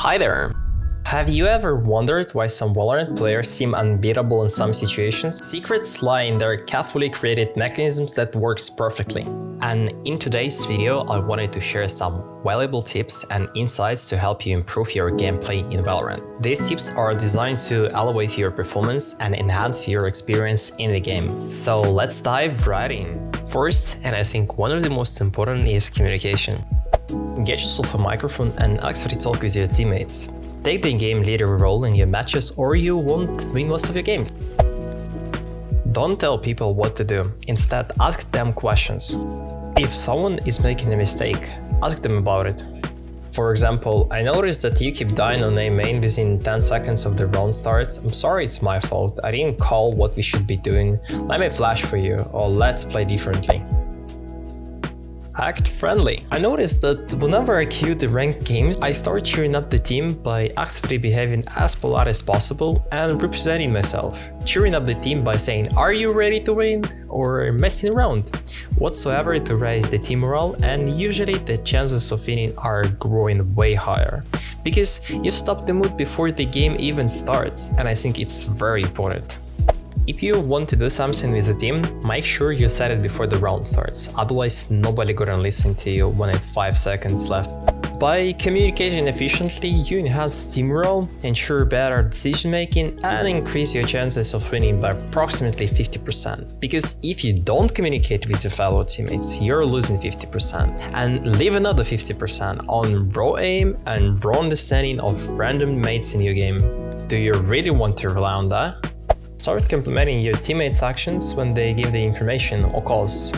Hi there! Have you ever wondered why some Valorant players seem unbeatable in some situations? Secrets lie in their carefully created mechanisms that works perfectly. And in today's video, I wanted to share some valuable tips and insights to help you improve your gameplay in Valorant. These tips are designed to elevate your performance and enhance your experience in the game. So let's dive right in. First, and I think one of the most important, is communication. Get yourself a microphone and actually talk with your teammates. Take the game leader role in your matches or you won't win most of your games. Don't tell people what to do, instead ask them questions. If someone is making a mistake, ask them about it. For example, I noticed that you keep dying on A main within 10 seconds of the round starts. I'm sorry, it's my fault. I didn't call what we should be doing. Let me flash for you, or let's play differently. Act friendly. I noticed that whenever I queue the ranked games, I start cheering up the team by actively behaving as polite as possible and representing myself. Cheering up the team by saying, "Are you ready to win?" or messing around. Whatsoever to raise the team morale, and usually the chances of winning are growing way higher. Because you stop the mood before the game even starts, and I think it's very important. If you want to do something with the team, make sure you set it before the round starts, otherwise nobody gonna listen to you when it's 5 seconds left. By communicating efficiently, you enhance team morale, ensure better decision making, and increase your chances of winning by approximately 50%. Because if you don't communicate with your fellow teammates, you're losing 50%, and leave another 50% on raw aim and raw understanding of random mates in your game. Do you really want to rely on that? Start complimenting your teammates' actions when they give the information or calls.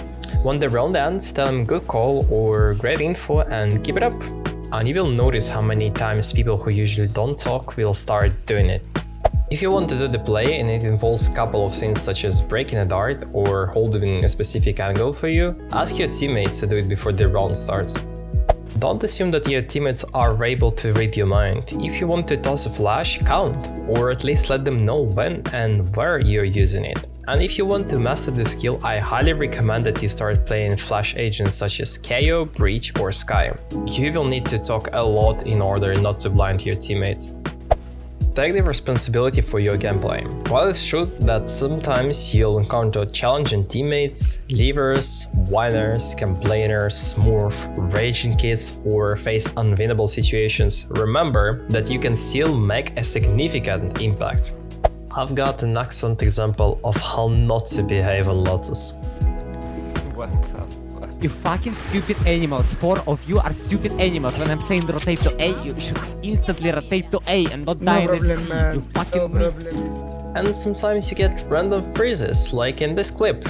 When the round ends, tell them good call or great info and keep it up. And you will notice how many times people who usually don't talk will start doing it. If you want to do the play and it involves a couple of things such as breaking a dart or holding a specific angle for you, ask your teammates to do it before the round starts. Don't assume that your teammates are able to read your mind. If you want to toss a flash, count, or at least let them know when and where you're using it. And if you want to master the skill, I highly recommend that you start playing flash agents such as KO, Breach or Sky. You will need to talk a lot in order not to blind your teammates. Take the responsibility for your gameplay. While it's true that sometimes you'll encounter challenging teammates, leavers, whiners, complainers, smurf, raging kids, or face unwinnable situations, remember that you can still make a significant impact. I've got an excellent example of how not to behave on Lotus. What the fuck? You fucking stupid animals. 4 of you are stupid animals. When I'm saying rotate to A, you should instantly rotate to A and not die at C. You fucking And sometimes you get random freezes, like in this clip.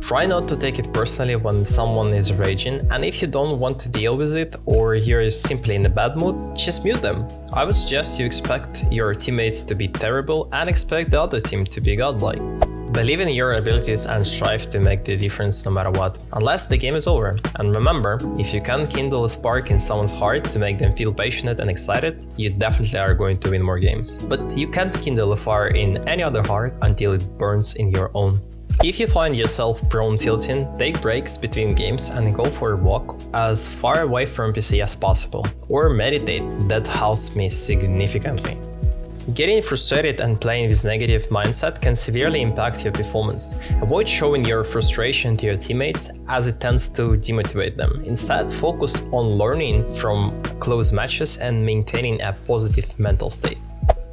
Try not to take it personally when someone is raging, and if you don't want to deal with it or you're simply in a bad mood, just mute them. I would suggest you expect your teammates to be terrible and expect the other team to be godlike. Believe in your abilities and strive to make the difference no matter what, unless the game is over. And remember, if you can kindle a spark in someone's heart to make them feel passionate and excited, you definitely are going to win more games. But you can't kindle a fire in any other heart until it burns in your own. If you find yourself prone tilting, take breaks between games and go for a walk as far away from PC as possible, or meditate. That helps me significantly. Getting frustrated and playing with negative mindset can severely impact your performance. Avoid showing your frustration to your teammates as it tends to demotivate them. Instead, focus on learning from close matches and maintaining a positive mental state.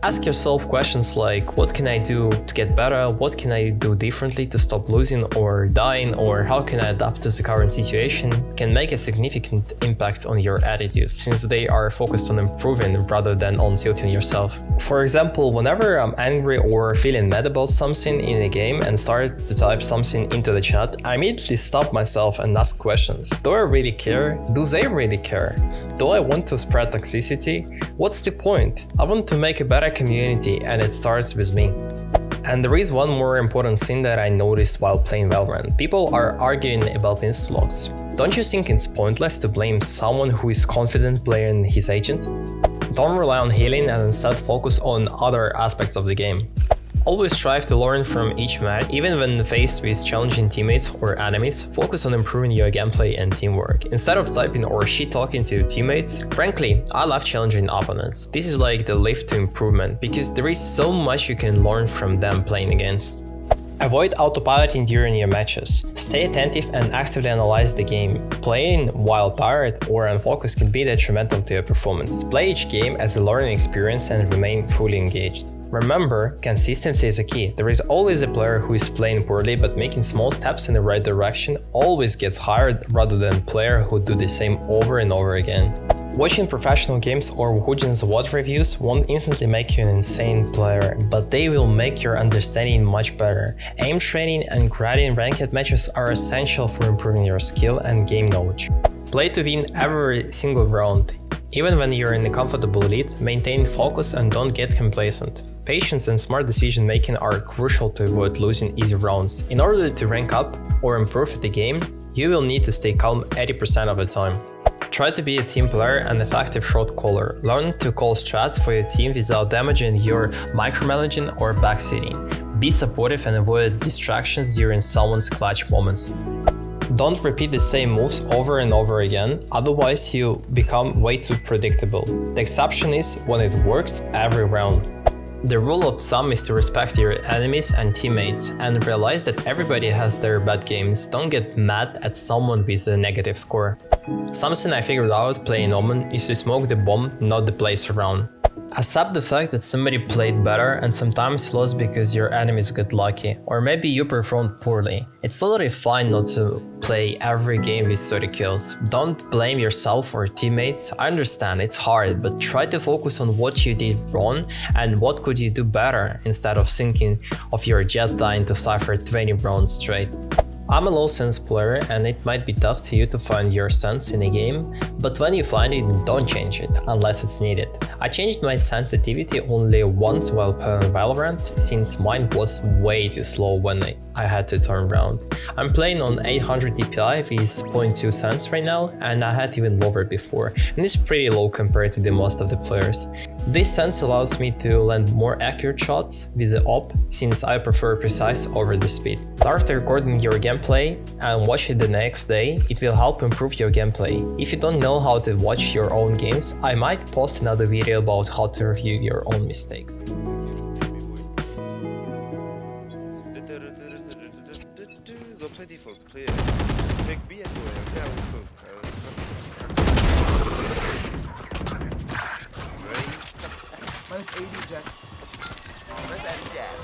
Ask yourself questions like, what can I do to get better? What can I do differently to stop losing or dying? Or how can I adapt to the current situation? Can make a significant impact on your attitude, since they are focused on improving rather than on tilting yourself. For example, whenever I'm angry or feeling mad about something in a game and start to type something into the chat, I immediately stop myself and ask questions. Do I really care? Do they really care? Do I want to spread toxicity? What's the point? I want to make a better community, and it starts with me. And there is one more important thing that I noticed while playing Valorant. People are arguing about insta-logs. Don't you think it's pointless to blame someone who is confident playing his agent? Don't rely on healing and instead focus on other aspects of the game. Always strive to learn from each match, even when faced with challenging teammates or enemies. Focus on improving your gameplay and teamwork. Instead of typing or shit-talking to teammates, frankly, I love challenging opponents. This is like the lift to improvement, because there is so much you can learn from them playing against. Avoid autopiloting during your matches. Stay attentive and actively analyze the game. Playing while tired or unfocused can be detrimental to your performance. Play each game as a learning experience and remain fully engaged. Remember, consistency is a key. There is always a player who is playing poorly but making small steps in the right direction always gets hired rather than a player who do the same over and over again. Watching professional games or Woojin's WOD reviews won't instantly make you an insane player, but they will make your understanding much better. Aim training and grinding ranked matches are essential for improving your skill and game knowledge. Play to win every single round. Even when you're in a comfortable lead, maintain focus and don't get complacent. Patience and smart decision making are crucial to avoid losing easy rounds. In order to rank up or improve the game, you will need to stay calm 80% of the time. Try to be a team player and effective shot caller. Learn to call strats for your team without damaging your micromanaging or backseating. Be supportive and avoid distractions during someone's clutch moments. Don't repeat the same moves over and over again, otherwise you become way too predictable. The exception is when it works every round. The rule of thumb is to respect your enemies and teammates and realize that everybody has their bad games. Don't get mad at someone with a negative score. Something I figured out playing Omen is to smoke the bomb, not the place around. Accept the fact that somebody played better and sometimes lost because your enemies got lucky, or maybe you performed poorly. It's totally fine not to play every game with 30 kills. Don't blame yourself or teammates. I understand it's hard, but try to focus on what you did wrong and what could you do better instead of thinking of your jet dying to cipher 20 rounds straight. I'm a low sense player and it might be tough to you to find your sense in a game, but when you find it, don't change it unless it's needed. I changed my sensitivity only once while playing Valorant, since mine was way too slow when I had to turn around. I'm playing on 800 DPI with 0.2 cents right now, and I had even lower before, and it's pretty low compared to the most of the players. This sense allows me to land more accurate shots with the op, since I prefer precise over the speed. Start recording your gameplay and watch it the next day. It will help improve your gameplay. If you don't know how to watch your own games, I might post another video about how to review your own mistakes. Go play default, play take B and go yeah, we'll go. Minus 80 jet.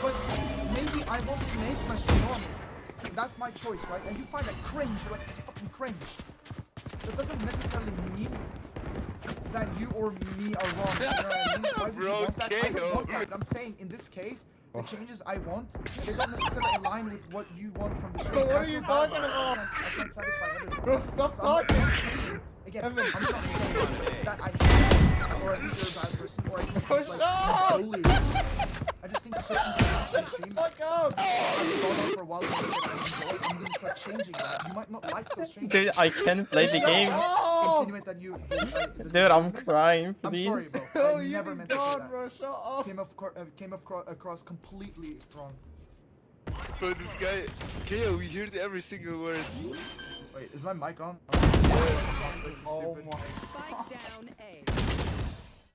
But maybe I want to make my stream on. That's my choice, right? And you find that cringe, you're like, this fucking cringe. That doesn't necessarily mean that you or me are wrong. You know what I mean? Why would you want that? I don't want that. I'm saying in this case, the changes I want, they don't necessarily align with what you want from the stream. What are you talking about? I can't satisfy everyone. Bro, stop So talking! Again, I'm not saying that I can, or I think you're a bad person, or I think Bro, like, shut up! bully. I just think certain things on the stream Fuck up! have gone on for a while and I'm gonna start changing that. You might not like those changes. Dude, I can't play the game. Insinuate that you... Dude, I'm crying, I'm please. sorry, bro. Oh, I you never be meant to say gone, that. bro, shut up! Came across completely wrong. Bro, this guy, KO, we heard every single word. Wait, is my mic on? Oh Stupid. my. Spike down A.